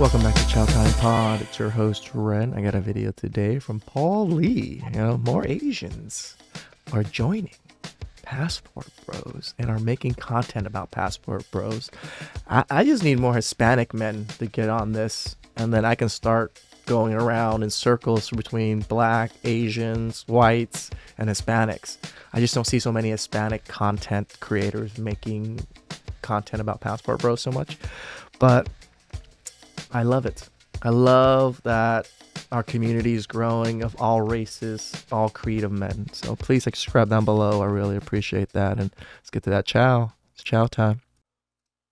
Welcome back to Chow Time Pod. It's your host Ren. I got a video today from Paul Lee. More Asians are joining Passport Bros and are making content about Passport Bros. I just need more Hispanic men to get on this, and then I can start going around in circles between black, Asians, whites, and Hispanics. I just don't see so many Hispanic content creators making content about Passport Bros so much, but I love it. I love that our community is growing of all races, all creative men. So please subscribe down below. I really appreciate that. And let's get to that chow. It's chow time.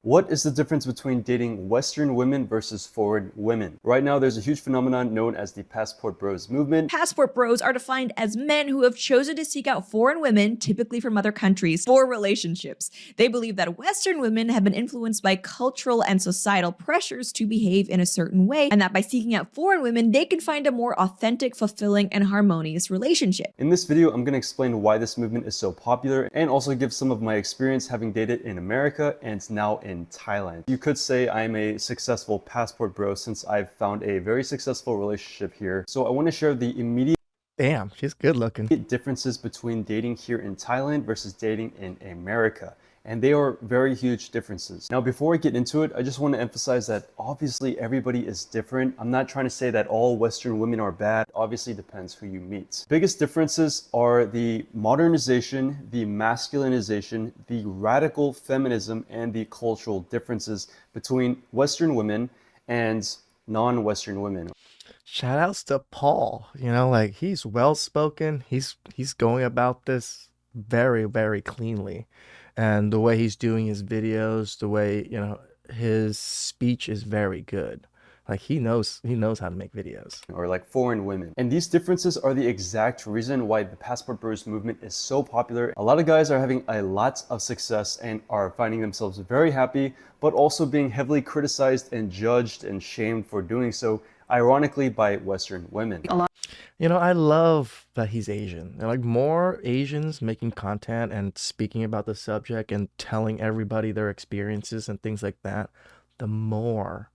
What is the difference between dating Western women versus foreign women? Right now, there's a huge phenomenon known as the Passport Bros movement. Passport Bros are defined as men who have chosen to seek out foreign women, typically from other countries, for relationships. They believe that Western women have been influenced by cultural and societal pressures to behave in a certain way, and that by seeking out foreign women, they can find a more authentic, fulfilling, and harmonious relationship. In this video, I'm going to explain why this movement is so popular and also give some of my experience having dated in America and now in Thailand. You could say I'm a successful passport bro since I've found a very successful relationship here. So I want to share the immediate Damn, she's good looking. differences between dating here in Thailand versus dating in America. And they are very huge differences. Now, before I get into it, I just want to emphasize that obviously everybody is different. I'm not trying to say that all Western women are bad. Obviously depends who you meet. Biggest differences are the modernization, the masculinization, the radical feminism, and the cultural differences between Western women and non-Western women. Shout outs to Paul. He's well spoken. He's going about this very, very cleanly. And the way he's doing his videos, the way, his speech is very good. Like he knows how to make videos. Or like foreign women. And these differences are the exact reason why the Passport Bros movement is so popular. A lot of guys are having a lot of success and are finding themselves very happy, but also being heavily criticized and judged and shamed for doing so, ironically by Western women. I love that he's Asian. More Asians making content and speaking about the subject and telling everybody their experiences and things like that, the more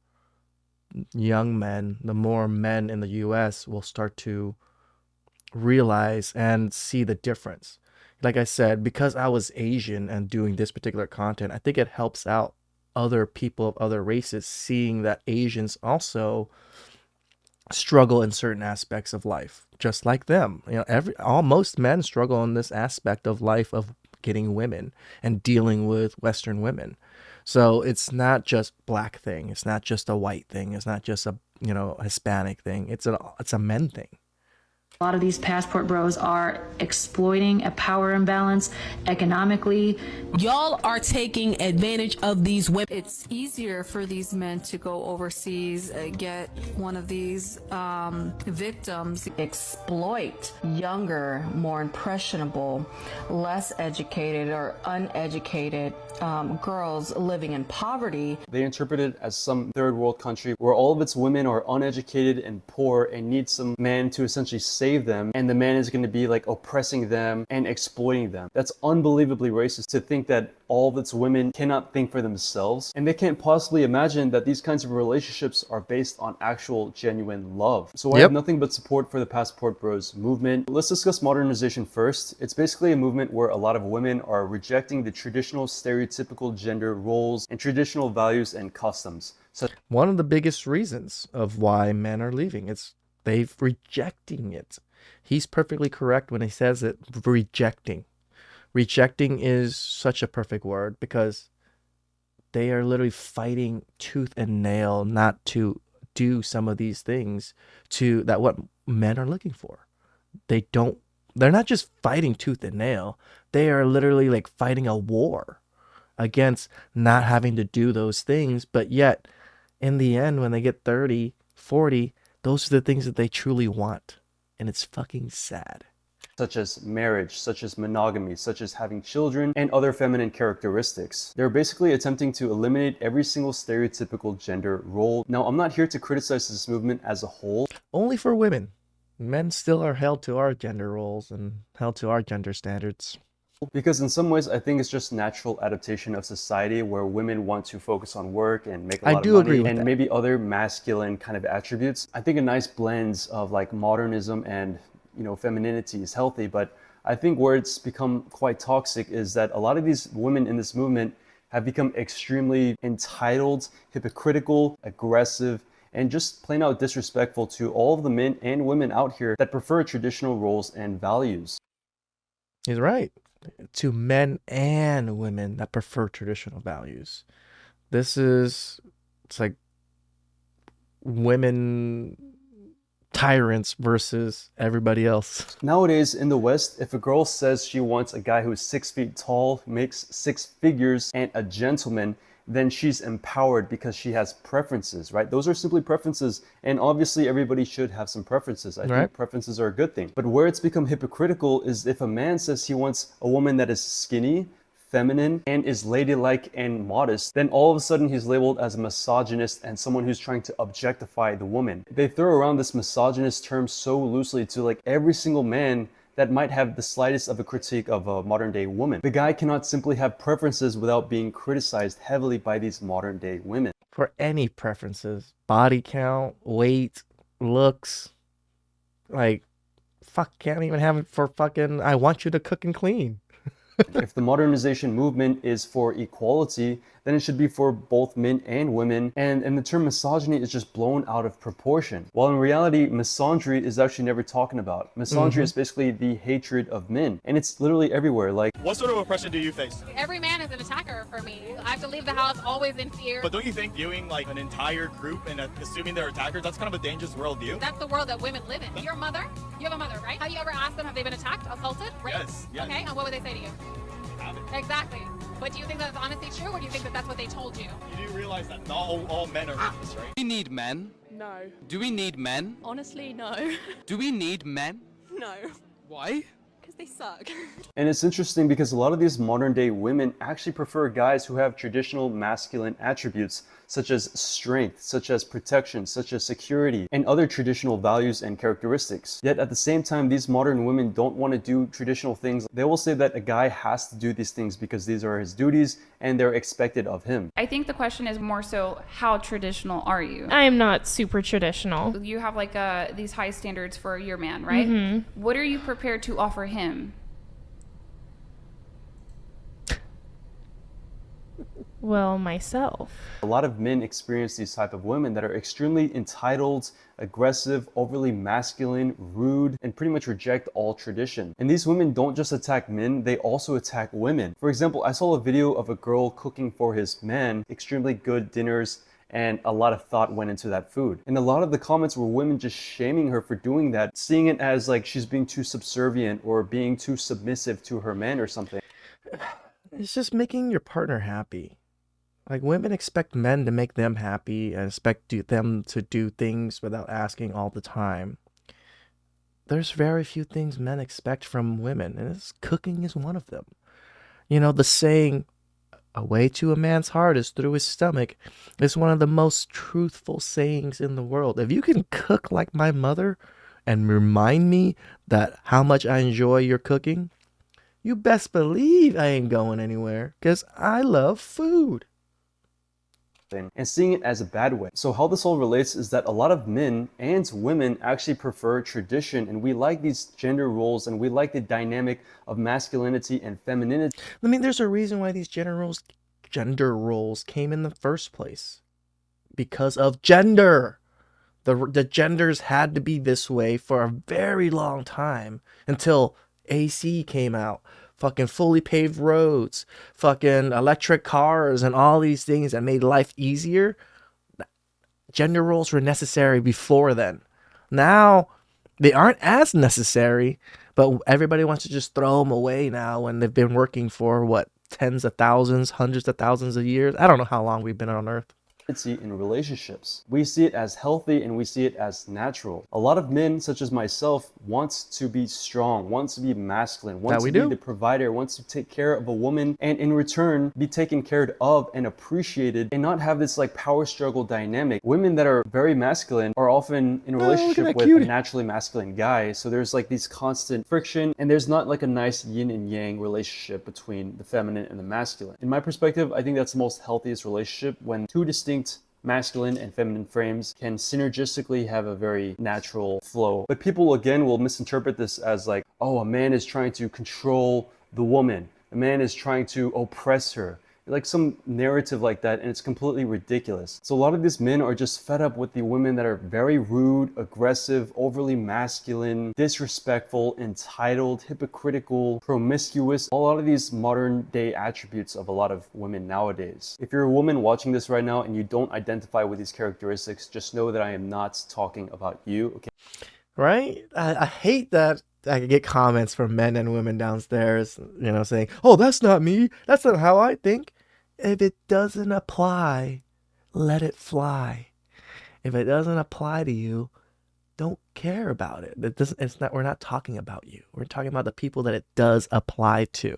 young men, the more men in the US will start to realize and see the difference. Like I said, because I was Asian and doing this particular content, I think it helps out other people of other races seeing that Asians also struggle in certain aspects of life, just like them. Most men struggle in this aspect of life of getting women and dealing with Western women. So it's not just black thing. It's not just a white thing. It's not just a Hispanic thing. It's a men thing. A lot of these passport bros are exploiting a power imbalance economically. Y'all are taking advantage of these women. It's easier for these men to go overseas, get one of these victims. Exploit younger, more impressionable, less educated or uneducated girls living in poverty. They interpret it as some third world country where all of its women are uneducated and poor and need some man to essentially save them, and the man is going to be like oppressing them and exploiting them. That's unbelievably racist to think that all of its women cannot think for themselves, and they can't possibly imagine that these kinds of relationships are based on actual genuine love. So I have nothing but support for the Passport Bros movement. Let's discuss modernization first. It's basically a movement where a lot of women are rejecting the traditional stereotypical gender roles and traditional values and customs. So one of the biggest reasons of why men are leaving, they've rejecting it. He's perfectly correct when he says it, rejecting. Rejecting is such a perfect word because they are literally fighting tooth and nail not to do some of these things that what men are looking for. They're not just fighting tooth and nail. They are literally like fighting a war against not having to do those things. But yet in the end, when they get 30, 40, those are the things that they truly want. And it's fucking sad. Such as marriage, such as monogamy, such as having children, and other feminine characteristics. They're basically attempting to eliminate every single stereotypical gender role. Now, I'm not here to criticize this movement as a whole. Only for women. Men still are held to our gender roles and held to our gender standards. Because in some ways, I think it's just natural adaptation of society where women want to focus on work and make a I lot of do agree money with and that. maybe other masculine kind of attributes. I think a nice blend of like modernism and, femininity is healthy, but I think where it's become quite toxic is that a lot of these women in this movement have become extremely entitled, hypocritical, aggressive, and just plain out disrespectful to all of the men and women out here that prefer traditional roles and values. He's right. To men and women that prefer traditional values. It's like women tyrants versus everybody else. Nowadays in the West, if a girl says she wants a guy who's 6 feet tall, makes six figures, and a gentleman, then she's empowered because she has preferences, right? Those are simply preferences, and obviously everybody should have some preferences. I Right. think preferences are a good thing. But where it's become hypocritical is if a man says he wants a woman that is skinny, feminine, and is ladylike and modest, then all of a sudden he's labeled as a misogynist and someone who's trying to objectify the woman. They throw around this misogynist term so loosely to like every single man that might have the slightest of a critique of a modern day woman. The guy cannot simply have preferences without being criticized heavily by these modern day women. For any preferences, body count, weight, looks, like, fuck, can't even have it for fucking, I want you to cook and clean. If the modernization movement is for equality, then it should be for both men and women. And the term misogyny is just blown out of proportion. While in reality, misandry is actually never talking about. Misandry is basically the hatred of men. And it's literally everywhere. Like, what sort of oppression do you face? Every man is an attacker for me. I have to leave the house always in fear. But don't you think viewing like an entire group and assuming they're attackers, that's kind of a dangerous worldview? That's the world that women live in. Your mother, you have a mother, right? Have you ever asked them, have they been attacked, assaulted, raped? Yes, yes. Okay, and what would they say to you? Exactly. But do you think that's honestly true, or do you think that that's what they told you? You do realize that not all men are rapists, right? Do we need men? No. Do we need men? Honestly, no. Do we need men? No. Why? Because they suck. and it's interesting because a lot of these modern day women actually prefer guys who have traditional masculine attributes, such as strength, such as protection, such as security, and other traditional values and characteristics. Yet at the same time, these modern women don't want to do traditional things. They will say that a guy has to do these things because these are his duties and they're expected of him. I think the question is more so, how traditional are you? I am not super traditional. You have like these high standards for your man, right? Mm-hmm. What are you prepared to offer him? Well, myself. A lot of men experience these type of women that are extremely entitled, aggressive, overly masculine, rude, and pretty much reject all tradition. And these women don't just attack men, they also attack women. For example, I saw a video of a girl cooking for his man, extremely good dinners, and a lot of thought went into that food. And a lot of the comments were women just shaming her for doing that, seeing it as like she's being too subservient or being too submissive to her man or something. It's just making your partner happy. Like, women expect men to make them happy and expect them to do things without asking all the time. There's very few things men expect from women, and cooking is one of them. You know, the saying, "a way to a man's heart is through his stomach," is one of the most truthful sayings in the world. If you can cook like my mother and remind me that how much I enjoy your cooking, you best believe I ain't going anywhere, because I love food. And seeing it as a bad way. So how this all relates is that a lot of men and women actually prefer tradition, and we like these gender roles, and we like the dynamic of masculinity and femininity. I mean, there's a reason why these gender roles came in the first place. Because of gender. The genders had to be this way for a very long time until AC came out. Fucking fully paved roads, fucking electric cars, and all these things that made life easier. Gender roles were necessary before then. Now, they aren't as necessary, but everybody wants to just throw them away now when they've been working for, what, tens of thousands, hundreds of thousands of years? I don't know how long we've been on Earth. in relationships. We see it as healthy and we see it as natural. A lot of men, such as myself, wants to be strong, wants to be masculine, wants to be the provider, wants to take care of a woman, and in return be taken care of and appreciated, and not have this like power struggle dynamic. Women that are very masculine are often in a relationship with a naturally masculine guy, so there's like these constant friction, and there's not like a nice yin and yang relationship between the feminine and the masculine. In my perspective, I think that's the most healthiest relationship, when two distinct masculine and feminine frames can synergistically have a very natural flow. But people again will misinterpret this as like, oh, a man is trying to control the woman, a man is trying to oppress her, like some narrative like that, and it's completely ridiculous. So a lot of these men are just fed up with the women that are very rude, aggressive, overly masculine, disrespectful, entitled, hypocritical, promiscuous, a lot of these modern day attributes of a lot of women nowadays. If you're a woman watching this right now and you don't identify with these characteristics, just know that I am not talking about you, okay? Right? I hate that I get comments from men and women downstairs, saying, oh, that's not me. That's not how I think. If it doesn't apply, let it fly. If it doesn't apply to you, don't care about it. We're not talking about you. We're talking about the people that it does apply to.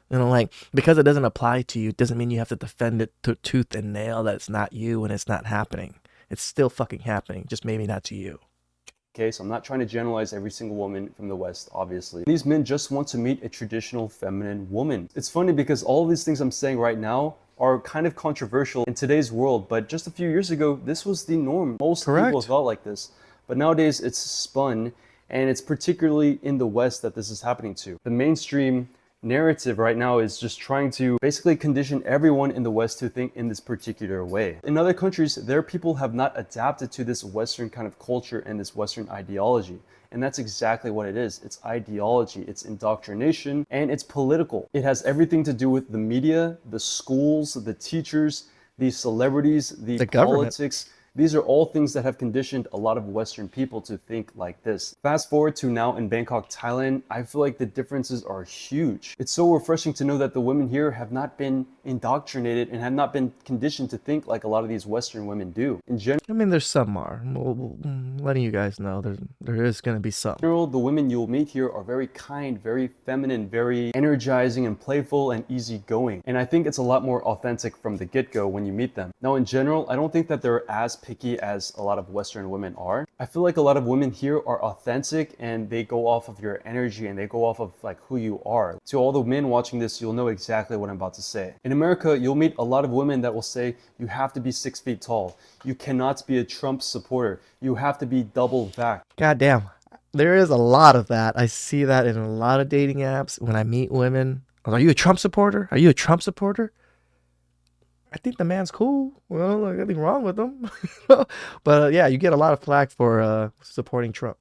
Like, because it doesn't apply to you, doesn't mean you have to defend it to tooth and nail that it's not you and it's not happening. It's still fucking happening, just maybe not to you. Okay, so I'm not trying to generalize every single woman from the West, obviously. These men just want to meet a traditional feminine woman. It's funny because all of these things I'm saying right now are kind of controversial in today's world, but just a few years ago, this was the norm. Most people thought like this, but nowadays it's spun, and it's particularly in the West that this is happening to. The mainstream narrative right now is just trying to basically condition everyone in the West to think in this particular way. In other countries, their people have not adapted to this Western kind of culture and this Western ideology. And that's exactly what it is. It's ideology, it's indoctrination, and it's political. It has everything to do with the media, the schools, the teachers, the celebrities, the politics. These are all things that have conditioned a lot of Western people to think like this. Fast forward to now in Bangkok, Thailand, I feel like the differences are huge. It's so refreshing to know that the women here have not been indoctrinated and have not been conditioned to think like a lot of these Western women do. In general, I mean, there's some are. Letting you guys know, there is going to be some. In general, the women you'll meet here are very kind, very feminine, very energizing and playful and easygoing. And I think it's a lot more authentic from the get-go when you meet them. Now, in general, I don't think that they're as picky as a lot of Western women are. I feel like a lot of women here are authentic and they go off of your energy and they go off of like who you are. To all the men watching this, you'll know exactly what I'm about to say. In America, you'll meet a lot of women that will say you have to be 6 feet tall. You cannot be a Trump supporter. You have to be double vaxxed. God damn. There is a lot of that. I see that in a lot of dating apps when I meet women. Are you a Trump supporter? Are you a Trump supporter? I think the man's cool. Well, there's nothing wrong with him. But yeah, you get a lot of flack for supporting Trump.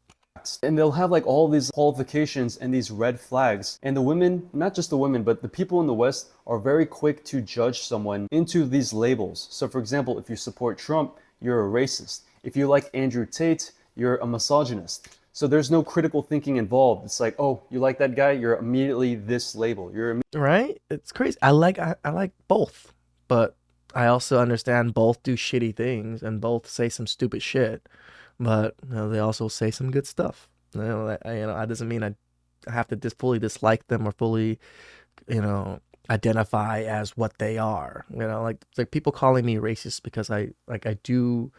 And they'll have like all these qualifications and these red flags. And the women, not just the women, but the people in the West are very quick to judge someone into these labels. So for example, if you support Trump, you're a racist. If you like Andrew Tate, you're a misogynist. So there's no critical thinking involved. It's like, oh, you like that guy? You're immediately this label. Right? It's crazy. I like both, but I also understand both do shitty things and both say some stupid shit, but they also say some good stuff. That doesn't mean I have to fully dislike them or fully, identify as what they are. Like people calling me racist because I do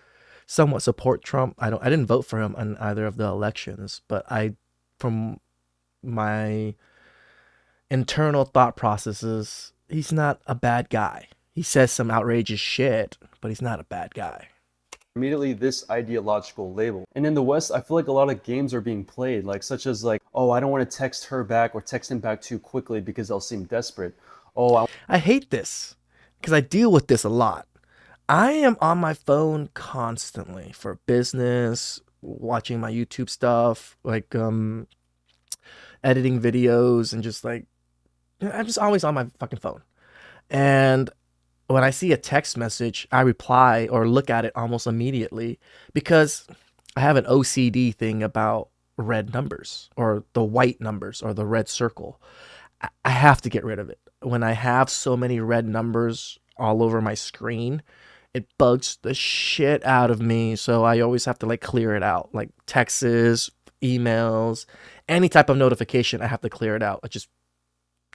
somewhat support Trump. I didn't vote for him on either of the elections, but from my internal thought processes, he's not a bad guy. He says some outrageous shit, but he's not a bad guy. Immediately this ideological label. And in the West, I feel like a lot of games are being played, like such as like, oh, I don't want to text her back or text him back too quickly because they'll seem desperate. I hate this because I deal with this a lot. I am on my phone constantly for business, watching my YouTube stuff, like editing videos, and just like I'm just always on my fucking phone. And when I see a text message, I reply or look at it almost immediately because I have an OCD thing about red numbers or the white numbers or the red circle. I have to get rid of it. When I have so many red numbers all over my screen, it bugs the shit out of me. So I always have to like clear it out, like texts, emails, any type of notification. I have to clear it out.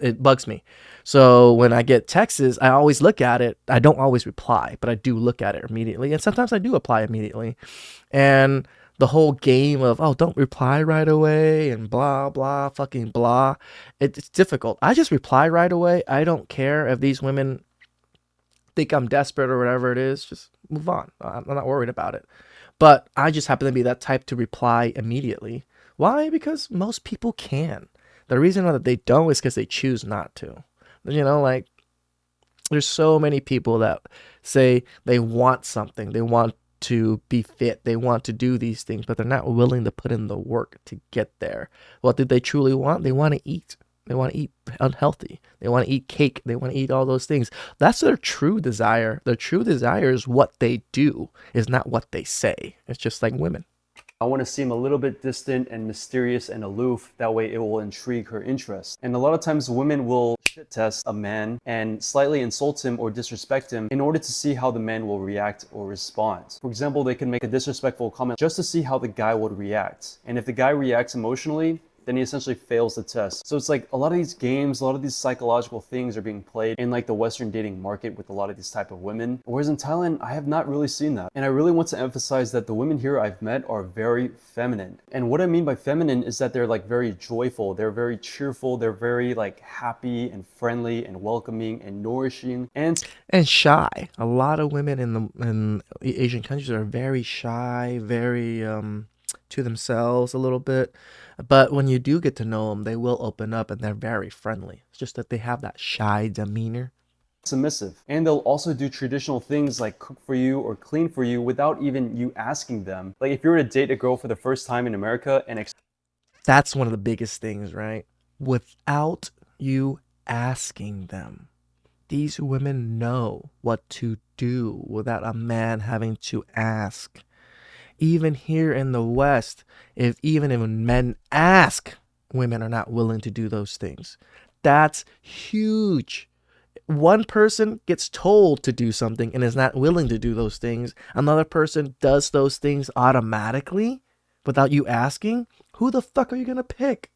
It bugs me. So when I get texts, I always look at it. I don't always reply, but I do look at it immediately. And sometimes I do reply immediately. And the whole game of, oh, don't reply right away and blah, blah, fucking blah. It's difficult. I just reply right away. I don't care if these women think I'm desperate or whatever it is. Just move on. I'm not worried about it. But I just happen to be that type to reply immediately. Why? Because most people can. The reason why that they don't is because they choose not to. You know, like, there's so many people that say they want something. They want to be fit. They want to do these things, but they're not willing to put in the work to get there. What did they truly want? They want to eat. They want to eat unhealthy. They want to eat cake. They want to eat all those things. That's their true desire. Their true desire is what they do, is not what they say. It's just like women. I want to seem a little bit distant and mysterious and aloof. That way it will intrigue her interest. And a lot of times women will shit test a man and slightly insult him or disrespect him in order to see how the man will react or respond. For example, they can make a disrespectful comment just to see how the guy would react. And if the guy reacts emotionally, then he essentially fails the test. So it's like a lot of these games, a lot of these psychological things are being played in like the Western dating market with a lot of these type of women. Whereas in Thailand, I have not really seen that. And I really want to emphasize that the women here I've met are very feminine. And what I mean by feminine is that they're like very joyful, they're very cheerful, they're very like happy and friendly and welcoming and nourishing and shy. A lot of women in Asian countries are very shy, very to themselves a little bit. But when you do get to know them, they will open up and they're very friendly. It's just that they have that shy demeanor. Submissive. And they'll also do traditional things like cook for you or clean for you without even you asking them. Like if you were to date a girl for the first time in America and that's one of the biggest things, right? Without you asking them. These women know what to do without a man having to ask. Even here in the West, even if men ask, women are not willing to do those things. That's huge. One person gets told to do something and is not willing to do those things. Another person does those things automatically without you asking. Who the fuck are you going to pick?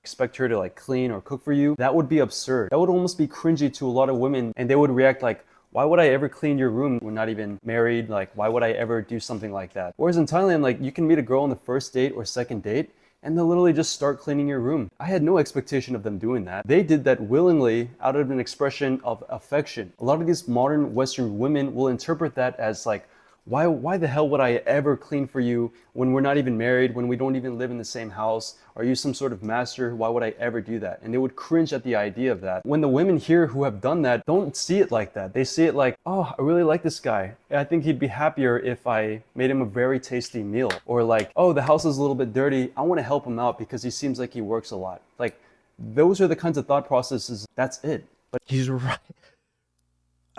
Expect her to like clean or cook for you. That would be absurd. That would almost be cringy to a lot of women, and they would react like, why would I ever clean your room? We're not even married. Like, why would I ever do something like that? Whereas in Thailand, like, you can meet a girl on the first date or second date, and they'll literally just start cleaning your room. I had no expectation of them doing that. They did that willingly out of an expression of affection. A lot of these modern Western women will interpret that as like, why the hell would I ever clean for you when we're not even married, when we don't even live in the same house? Are you some sort of master? Why would I ever do that? And they would cringe at the idea of that. When the women here who have done that don't see it like that. They see it like, oh, I really like this guy. I think he'd be happier if I made him a very tasty meal. Or like, oh, the house is a little bit dirty. I want to help him out because he seems like he works a lot. Like, those are the kinds of thought processes. That's it. But he's right.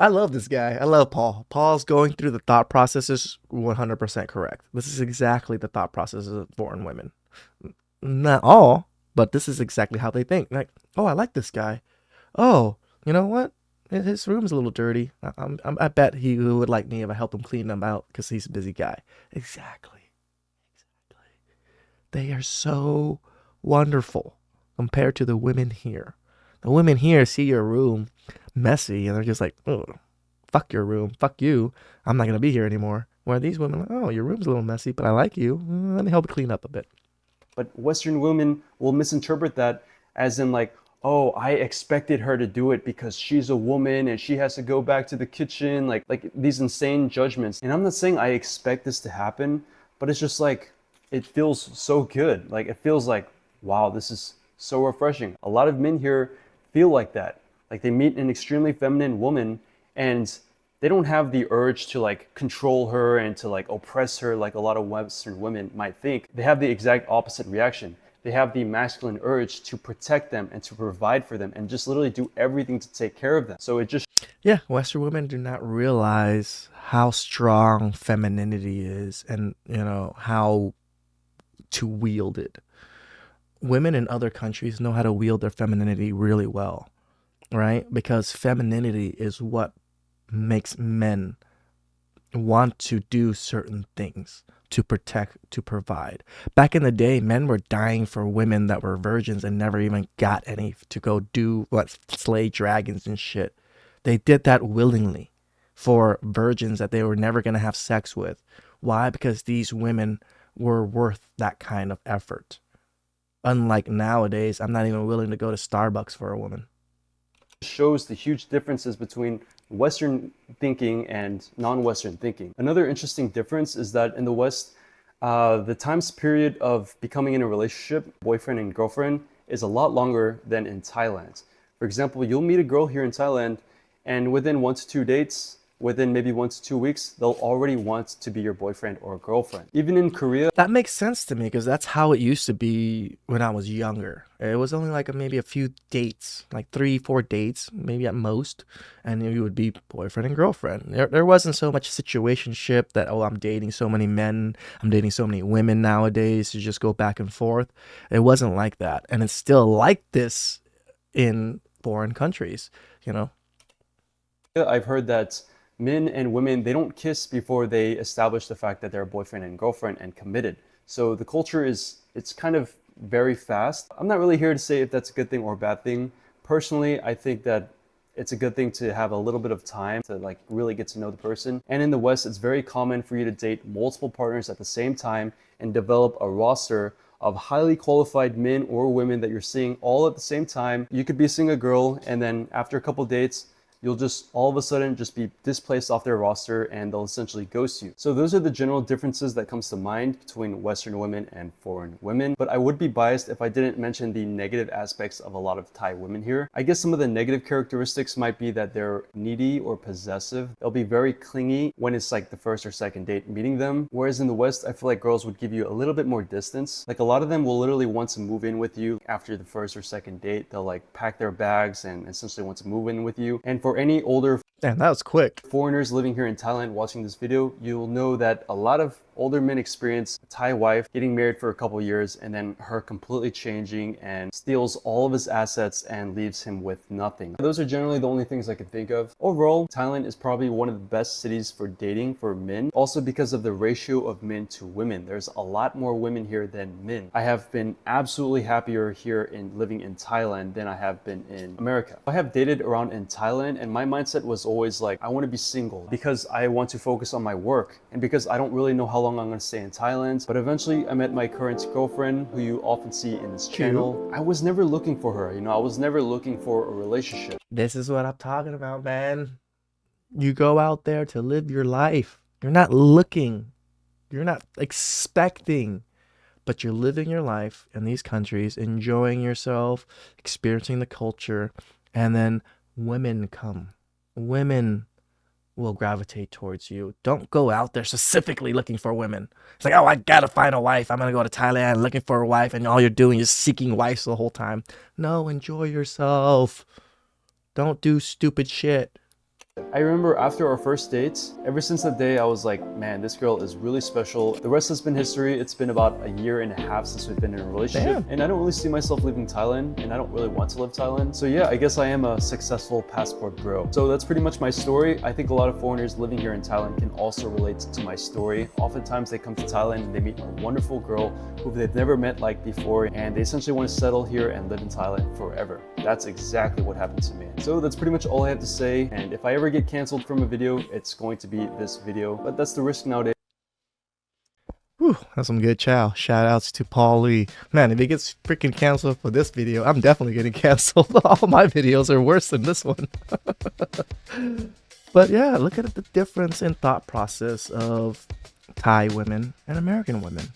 I love this guy. I love Paul. Paul's going through the thought processes 100% correct. This is exactly the thought processes of foreign women. Not all, but this is exactly how they think. Like, oh, I like this guy. Oh, you know what? His room's a little dirty. I bet he would like me if I help him clean them out because he's a busy guy. Exactly. They are so wonderful compared to the women here. The women here see your room messy and they're just like, oh, fuck your room, fuck you, I'm not gonna be here anymore. Where these women are like, oh, your room's a little messy, but I like you, let me help you clean up a bit. But Western women will misinterpret that as in like, oh, I expected her to do it because she's a woman and she has to go back to the kitchen, like these insane judgments. And I'm not saying I expect this to happen, but it's just like, it feels so good. Like, it feels like, wow, this is so refreshing. A lot of men here feel like that. Like, they meet an extremely feminine woman and they don't have the urge to like control her and to like oppress her like a lot of Western women might think. They have the exact opposite reaction. They have the masculine urge to protect them and to provide for them and just literally do everything to take care of them. So it just... Yeah, Western women do not realize how strong femininity is and, you know, how to wield it. Women in other countries know how to wield their femininity really well, right? Because femininity is what makes men want to do certain things to protect, to provide. Back in the day, men were dying for women that were virgins and never even got any to go do what, slay dragons and shit. They did that willingly for virgins that they were never going to have sex with. Why? Because these women were worth that kind of effort. Unlike nowadays, I'm not even willing to go to Starbucks for a woman. Shows the huge differences between Western thinking and non-Western thinking. Another interesting difference is that in the West, the time period of becoming in a relationship, boyfriend and girlfriend, is a lot longer than in Thailand. For example, you'll meet a girl here in Thailand, and within 1 to 2 dates, within maybe 1 to 2 weeks, they'll already want to be your boyfriend or girlfriend. Even in Korea, that makes sense to me because that's how it used to be when I was younger. It was only like maybe a few dates, like 3-4 dates, maybe at most, and you would be boyfriend and girlfriend. There wasn't so much situationship that, oh, I'm dating so many men, I'm dating so many women nowadays to just go back and forth. It wasn't like that, and it's still like this in foreign countries, you know. I've heard that men and women, they don't kiss before they establish the fact that they're boyfriend and girlfriend and committed. So the culture it's kind of very fast. I'm not really here to say if that's a good thing or a bad thing. Personally, I think that it's a good thing to have a little bit of time to like really get to know the person. And in the West, it's very common for you to date multiple partners at the same time and develop a roster of highly qualified men or women that you're seeing all at the same time. You could be seeing a girl, and then after a couple dates, you'll just all of a sudden just be displaced off their roster and they'll essentially ghost you. So those are the general differences that comes to mind between Western women and foreign women. But I would be biased if I didn't mention the negative aspects of a lot of Thai women here. I guess some of the negative characteristics might be that they're needy or possessive. They'll be very clingy when it's like the first or second date meeting them. Whereas in the West, I feel like girls would give you a little bit more distance. Like a lot of them will literally want to move in with you after the first or second date. They'll like pack their bags and essentially want to move in with you. And for any older Damn, that was quick. foreigners living here in Thailand watching this video, you'll know that a lot of older men experience a Thai wife getting married for a couple years and then her completely changing and steals all of his assets and leaves him with nothing. Those are generally the only things I can think of. Overall, Thailand is probably one of the best cities for dating for men, also because of the ratio of men to women. There's a lot more women here than men. I have been absolutely happier here in living in Thailand than I have been in America. I have dated around in Thailand and my mindset was always like, I want to be single because I want to focus on my work and because I don't really know how long I'm going to stay in Thailand. But eventually I met my current girlfriend, who you often see in this channel. I was never looking for her, I was never looking for a relationship. This is what I'm talking about, man. You go out there to live your life. You're not looking. You're not expecting. But you're living your life in these countries, enjoying yourself, experiencing the culture, and then women come. Women will gravitate towards you. Don't go out there specifically looking for women. It's like, oh, I gotta find a wife. I'm gonna go to Thailand looking for a wife, and all you're doing is seeking wives the whole time. No, enjoy yourself. Don't do stupid shit. I remember after our first dates, ever since that day, I was like, man, this girl is really special. The rest has been history. It's been about a year and a half since we've been in a relationship. Damn. And I don't really see myself leaving Thailand, and I don't really want to live Thailand. So yeah, I guess I am a successful passport bro. So that's pretty much my story. I think a lot of foreigners living here in Thailand can also relate to my story. Oftentimes they come to Thailand and they meet a wonderful girl who they've never met like before, and they essentially want to settle here and live in Thailand forever. That's exactly what happened to me. So that's pretty much all I have to say. And if I ever get canceled from a video, it's going to be this video, but that's the risk nowadays. Whew, that's some good chow. Shout outs to Paul Lee. Man, if he gets freaking canceled for this video, I'm definitely getting canceled. All my videos are worse than this one. But yeah, look at the difference in thought process of Thai women and American women.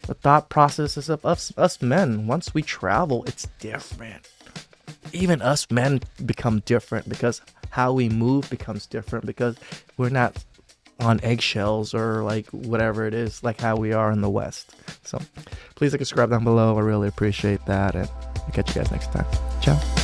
The thought processes of us men. Once we travel, it's different. Even us men become different because how we move becomes different because we're not on eggshells or like whatever it is, like how we are in the West. So please like and subscribe down below. I really appreciate that, and I'll catch you guys next time. Ciao.